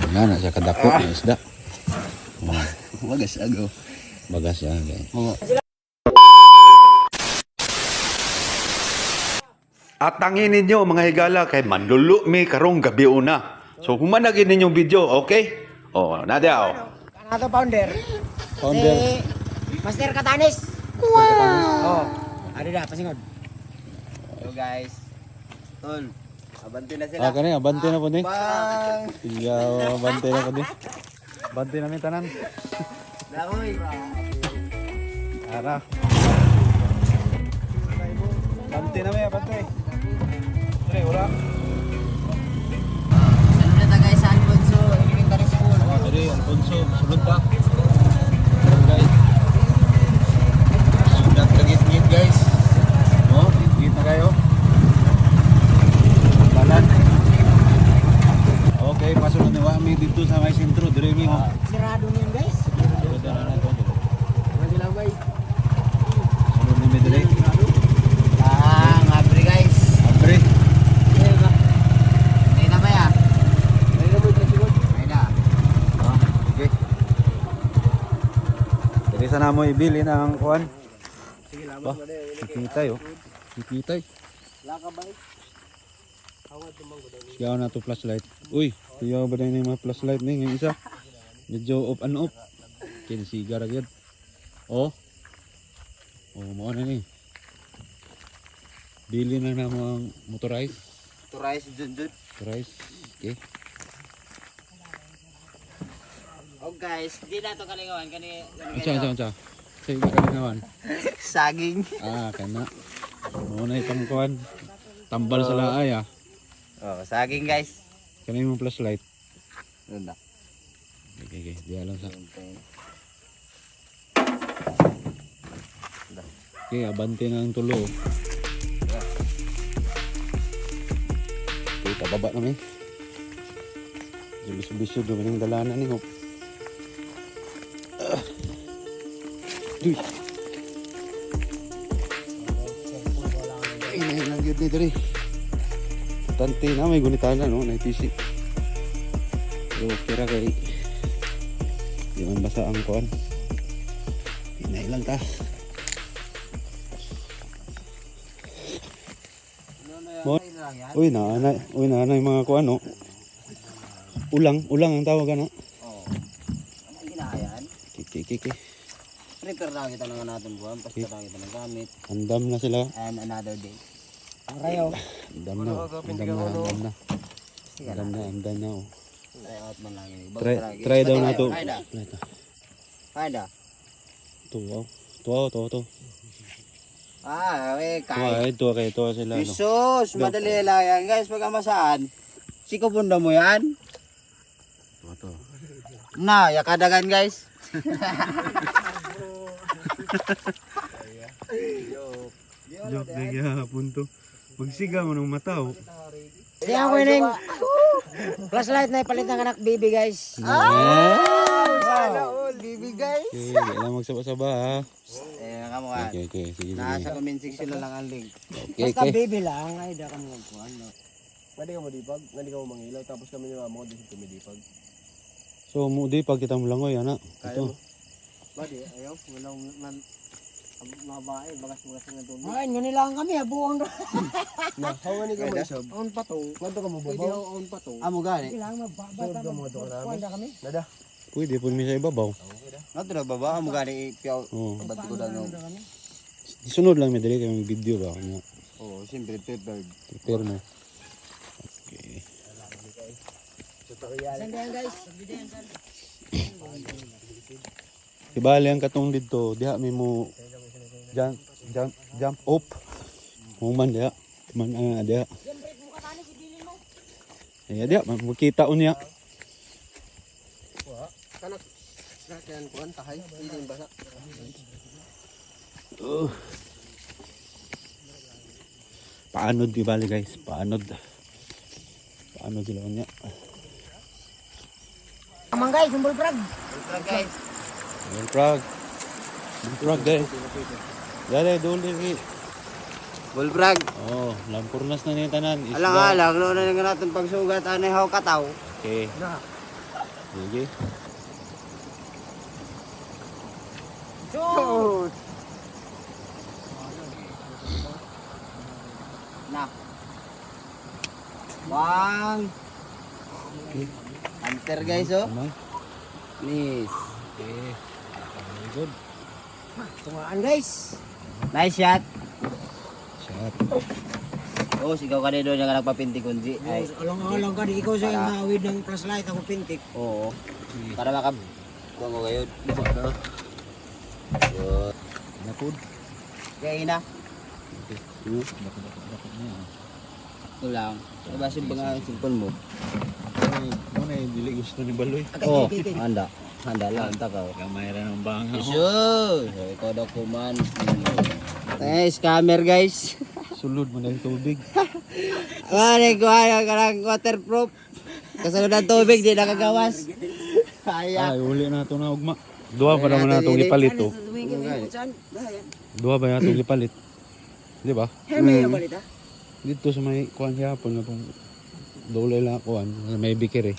Wala na siya kadako ng isda. Bagas agaw. Bagas siya guys. At tangin ninyo mga higala kay manlulo mi karong gabi una. So humanagin ninyong video, okay? Oh, Nadia. Kanato founder. Founder. Si Master Katanis. Wow. Oh, ada dah pasingod. Hello guys. Tol. Abante na sila. Ah, kani abante na po ni. Bang. Iyaw, abante na po ni. Abante na mi tanan. Daoy. Ara. Abante na mi, abante. Pre, ora. Ano na ta guys sa Alfonso Elementary School. Ari, Alfonso, sulod pa. Guys. Sudah tergit-git guys. Oh, git na kayo. Balan. Okay, pasunod ni Wami dito sa may sentro, dire mi mo. Sirado niyan guys. Ano lang bay? Sunod ni mi dire. Abre guys. Abre. Nay na ba ya? Nay na mo sigod. Nay na. Ah, okay. Dire sana mo ibilin ang kuan. Sige lang Ba, kikita yo. Kikita. Laka bay. Siyaw na to flashlight. Uy, siyaw ba na yung mga flashlight na yung isa? Medyo off and off. Kinsigar agad. Oh. Oh, mo na ni. Bili na na mo ang motorized. Turais dun. Motorized. Okay. Oh guys, di na to kalingawan kani. Unsa. Sige ka naman. Saging. Ah, kana. Mo na itong kuan. Tambal sa laay ah. Oh, saging guys. Kanay mo flashlight. Ano na? Okay. Diya lang sa. Okay, abante na ang tulo. Okay, pababa kami. Bisyo-bisyo doon ng dalanan ni Hop. Duy. Ay, nahilang yun dito rin. Tante na, may gunitan na, no? Naipisi. Pero kira kay di man basa ang kuan. Nahilang ta. Uy, naanay mga kuan, no? Ulang ang tawag na. Oh. Ano ginahayan? Kiki. Prepare na kita ng natin buwan, basta na kita ng gamit. Andam na sila. And another day. Arayo. Andam na. Oh. Try out man lang yun. Try daw na to. Hayda. To. Kay. Ito sila, no? Jesus, madali lang yan guys, pag amasaan. Siko punda mo yan. To. Na, yakadagan guys. Joke na gihapon to. Magsiga mo ng mataw. Siya ko ning flashlight na ipalit ng anak baby guys. Sana all, baby guys. Okay, di lang magsaba-saba ha. Kamu ka. Okay, sige. Nasa comment section lang ang link. Basta baby lang ay da kami magkuhan. Pwede ka mo dipag, pwede ka mo mangilaw, tapos kami yung amo, dito kami dipag. So, mudi pag kita mo langoy, ana. Kaya mo? Ito. Pwede, ayaw, walang mabae, bagas-bagas ng tubig. Ay, ngani lang kami abuang. Na, hawa ni ka mo isab. On pa to. Kwanto ka mo babaw? Pwede on pa to. Amo gani? Lang mababata mo to kami. Nada. Pwede po mi sa ibabaw. Nato na baba, amo gani piyaw. Oo. Ba't ko daw no? Sunod lang mi dali kay mag video ba kanya. Oo, siyempre prepared. Prepare mo. Okay. Sandayan guys. Ibali ang katong dito, diha mi mo jump up. Human diha. Man diha. Diha makita unya. Kanak kan kuan tahay, hindi basa. Paanod di bali guys, paanod sila unya. Amang guys, sumbol prag. Guys. Bullfrog guys. Dali, duli. Bulbrag. Oh, lampurnas na niya tanan. Alang-alang, no na nga natin pagsugat, anay haw kataw. Okay. Sige. Shoot! Na. Bang! Hunter guys, oh. Kamay. Nis. Okay. Very good. Tungaan guys. Nice shot. Shot. Oh, sigaw ka dito niya ka nagpapinti kundi. Ay. Alang-alang ka, di ikaw sa yung hawid ng flashlight, ako pintik. Oo. Para makab... Kuha mo kayo. Good. Napod. Kaya ina. Dapat niya. Ito lang. Nabasin ba nga ang cellphone mo? Muna yung dili gusto ni Baloy. Oh, handa. Handa lang. Takaw. Kamay rin ang banga. So, ikaw daw kuman. Nice camera guys. Sulod mo na yung tubig. Mane ko ayaw ka ng waterproof. Kasunod ng tubig, di nakagawas. Kaya. Ay, uli na ito na ugma. Duha pa naman na itong ipalit to. Duha ba na itong ipalit? Di ba? May balit ha? Dito sa may kuhan yapon na itong dole lang kuhan. May bikir eh.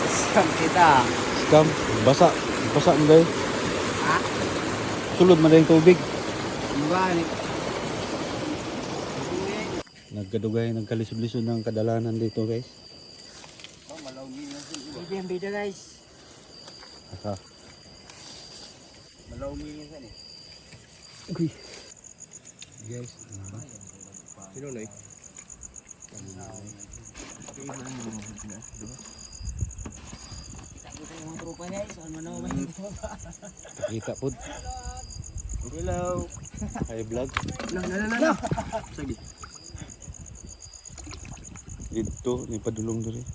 Scam kita. Scam. Basa. Basa mo dahil. Ha? Sulod mo na yung tubig. Mukha ni. Nagkadugay, nagkalisod-lisod ng kadalanan dito guys. Hindi ang bida guys. Asa? Malawmi niya sa ni. Uy. Guys, ano ba? Sino na eh? Kita yung mga trupa guys. Ano na may Kita po. Hello. Ay vlog. No. Sige. Dito, may padulong doon eh.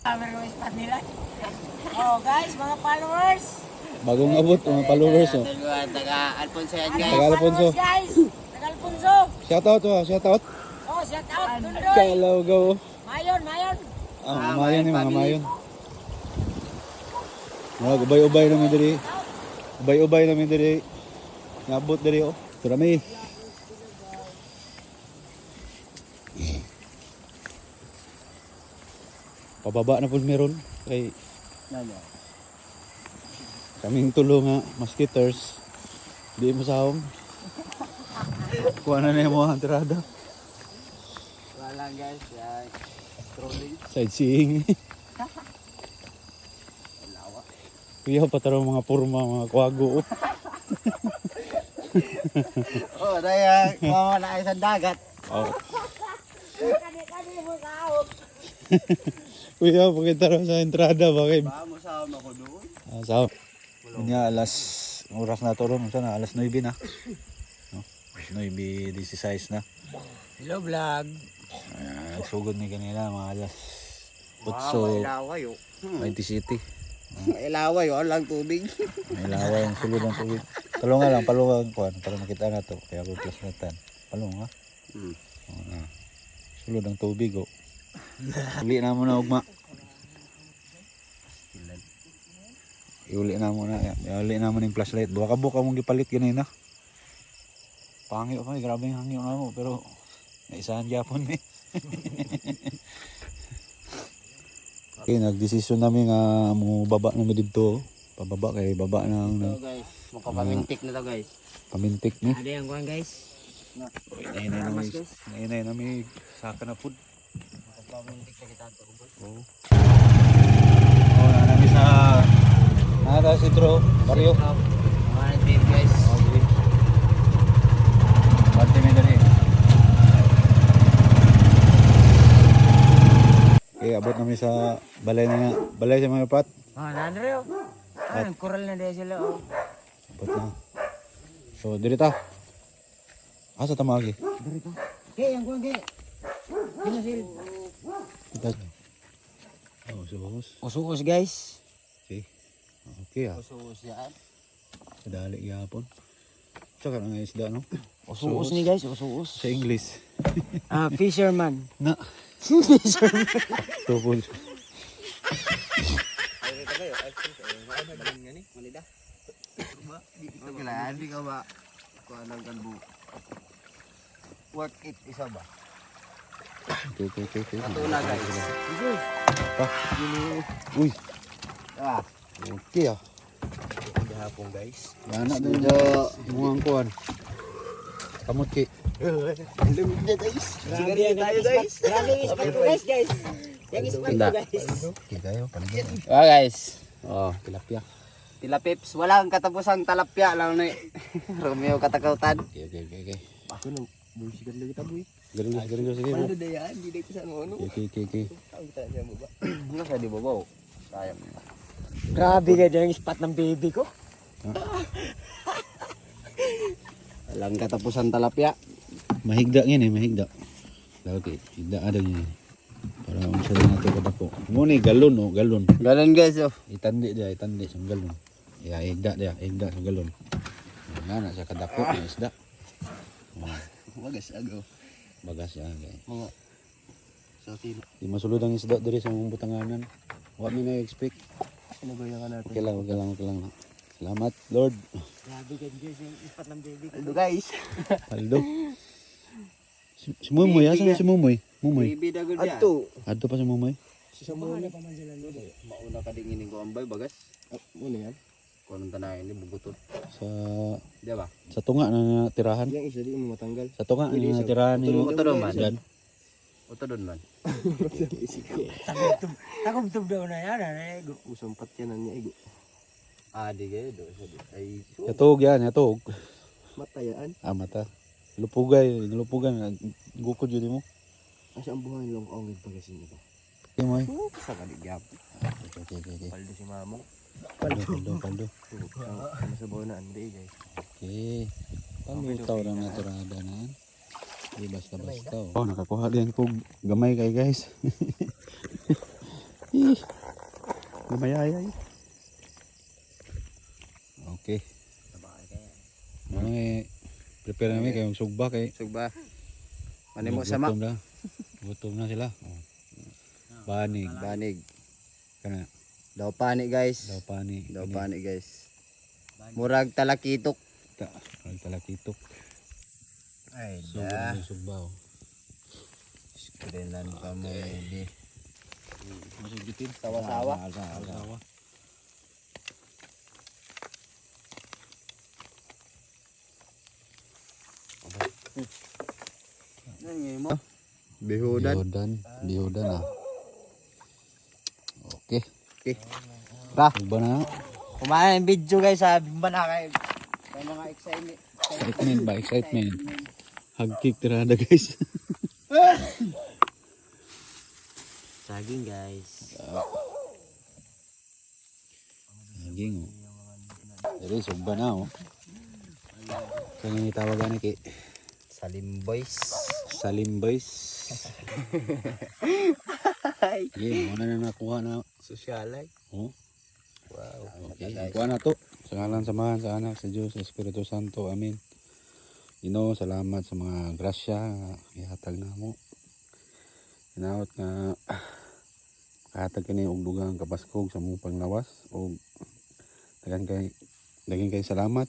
camera yung spot nila. Oh guys, mga followers. Bagong abot, mga followers oh. Taga Alfonso yan guys. Taga Alfonso. Guys, taga Alfonso. Shout out oh, shout out. Oh, shout out. Tundoy. Kalaw go. Mayon, mayon. Ah, mayon ni mga mayon. Mga ubay-ubay namin diri. Ubay-ubay namin diri. Nabot diri oh. Turami. Pababa na po meron kay kaming tulo nga mosquitoes. Di mo sahom. Kuha na na yung mga entrada. Wala guys. Yan. Trolling. Sightseeing. Kuya, patarong mga purma, mga kwago. Oh, daya. Mama na ay sa dagat. Oh. Kani mo kaot. Kuya, pakita sa entrada, bakit? Baka sama ko doon. So, yun nga, oras na to ron, sana, alas 9 na. No? 9:16 na. Hello vlog. Sugod ni kanila, mga alas Wow, 8, ilaway oh. 20 city. Ilaway oh, lang tubig. May lawa yung sulod ng tubig. Palunga lang, palunga kuhan, para makita na to. Kaya ako plus na tan. Palunga. Sulod ng tubig oh. Uli na mo na ugma. Iuli na mo na. Iuli na mo ng flashlight. Buka mong gipalit ganun na. Pangyo pa, grabe yung hangyo na mo. Pero naisahan Japon eh. Okay, nagdesisyon namin nga baba namin dito. Pababa kay baba ng Ito guys, makapamintik na to guys. pamintik ni. Ada yang kuan guys. Nainay namin saka na food. Makapamintik sa kita to. Oo. Oh, namin sa nada si Tro, baryo. Mga din guys. Okay. Bante may dali. Okay, abot namin sa balay na nga. Balay sa mga pat. Oh, nanre oh. Ah, coral na dia sila oh. Abot na. So, diri ta. Asa ta magi? Okay, yang kuan ke. Ano sil? Kita. Oh, suhos. Usus guys. Okay. Okay ah. Usus yan. Kadali gyapon. Tsaka nga isda no. Usus ni guys, usus. Sa English. Ah, fisherman. Na. Fisherman. Tupol. Okay lang, di ka ba? Kualang kalbo. Worth it isa ba? Okay. Ito na guys. Uy, Ah, okay ah. gahapon guys. Yana na yung mga kuhan. Kamot ki. Lamig na guys. Grabe ang tayo guys. Grabe ang spot ko guys guys. Yung spot ko guys. Okay kayo, paligyan. Guys. Oh, tilapia. Tilapips, walang katapusang talapya lang ni Romeo katakautan. Okay. Ako nang busigan lagi taboy. Galing sige mo. Ano dayaan, di day ko sa ano. Okay. Ang tanya mo ba? Nga sa di babaw. Sayang. Grabe guys yung spot ng baby ko. Walang katapusang talapya. Mahigda ngin mahigda. Okay, higda ada ngin. Para unsa na nato kadako. Mo ni galon oh, galon. Ganun guys oh. Itandi sa galon. Ya, higda sa galon. Nga na sa kadako ng isda. Wagas agaw. Bagas ya, guys. Mga sa tino. Di masulod ang isda diri sa mong butanganan. Wa mi na expect. Sinabayan ka natin. Okay lang. Salamat, Lord. Grabe guys yung spot ng baby ko. Ano guys? Paldo. Si Mumoy, asan si Mumoy? Mumoy. Baby dagod yan. Ato. Adto pa si Mumoy. Sa muna pa man sila lolo. Mauna ka ding ining ko ambay bagas. Muna yan. Kunong tanayan ni bugutod. Sa Di ba? sa tunga na tirahan. Yang isa di mo matanggal. Sa tunga na tirahan ni Utod man. Dan. Utod man. Tagumtub daw na yan. Ego. Usampat yan niya igo. Ah, di kayo do. Ay, Yatog yan, yatog. matayaan. Mata. Lupugan. Gukod yun mo. Asa ang buhay lang ko ang pagasin ito. Okay, Moy. Sa kaligap. Okay. Paldo si mamong. Paldo. Ano sa buhay na andi guys. Okay. Pangutaw lang na turada na yan. Di basta. Oh, nakakuha din ko gamay kay guys. Gamay ay. Okay. Prepare namin kayong sugba kay. Sugba. Ano mo sama? Gutom na sila. Oh. Banig. Banig. Kana. Daw pani guys. Daw pani. Daw pani guys. Murag talakitok. Talakitok. Ay, Sugba yung sugba. Oh. Skrilan pa mo di. Masugitin. Sawa-sawa. Sawa. Mo. Bihudan. Bihudan ah. Okay. Ba, Sugba na. kumain ng video guys, sabi ba na kayo? May mga Excitement. Hagkik tirada guys. saging guys. Saging oh. Jadi sugba na oh. Kaya nga tawagan ni Salim boys. Salim Boys. Yeah, muna na nakuha na. Sosyalay. Oh. Wow. Okay, nakuha na to. Sa ngalan samahan sa anak, sa Diyos, sa Espiritu Santo. Amen. Ginoo, salamat sa mga grasya nga ihatag na mo. Inaot nga kahatag kini og dugang kapaskog sa mong panglawas og daghan kay salamat.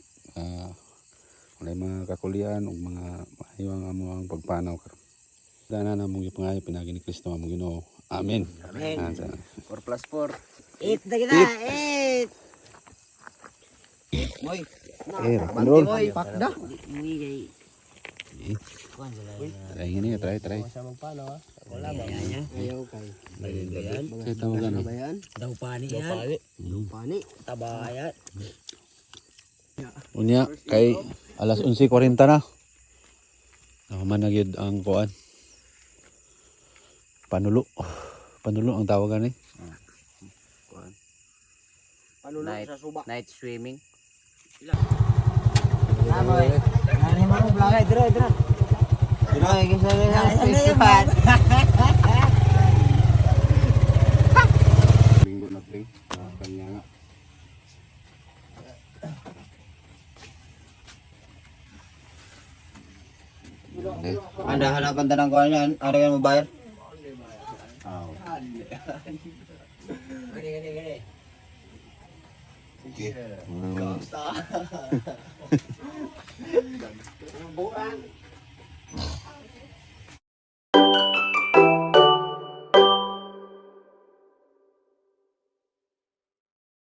Walay mga kakulian ug mga maayo ang among pagpanaw karon. Dana na mong ipangayo pinagi ni Kristo among Ginoo. Amen. Amen. 4+4. 8 na kita. 8. Moy. Roll. Moy, pakda. Uy kay. Kuan sila. Try ngini, try. Sa magpanaw ha. Wala ba? Ayaw kay. Kaya tawagan oh. Bayan. Daw pani yan. Pani. Tabayan. Unya kay alas 11:40 na. Nakaman na gyud ang kuan. Panulo ang tawagan ni. Night, night swimming. Namoy. Nani mo blagay dira. Ay, kasi fishpan. Linggo na pre. Kanya nga. Anda hanapan tanang ko yan. Ano yan mo bayar? Mm.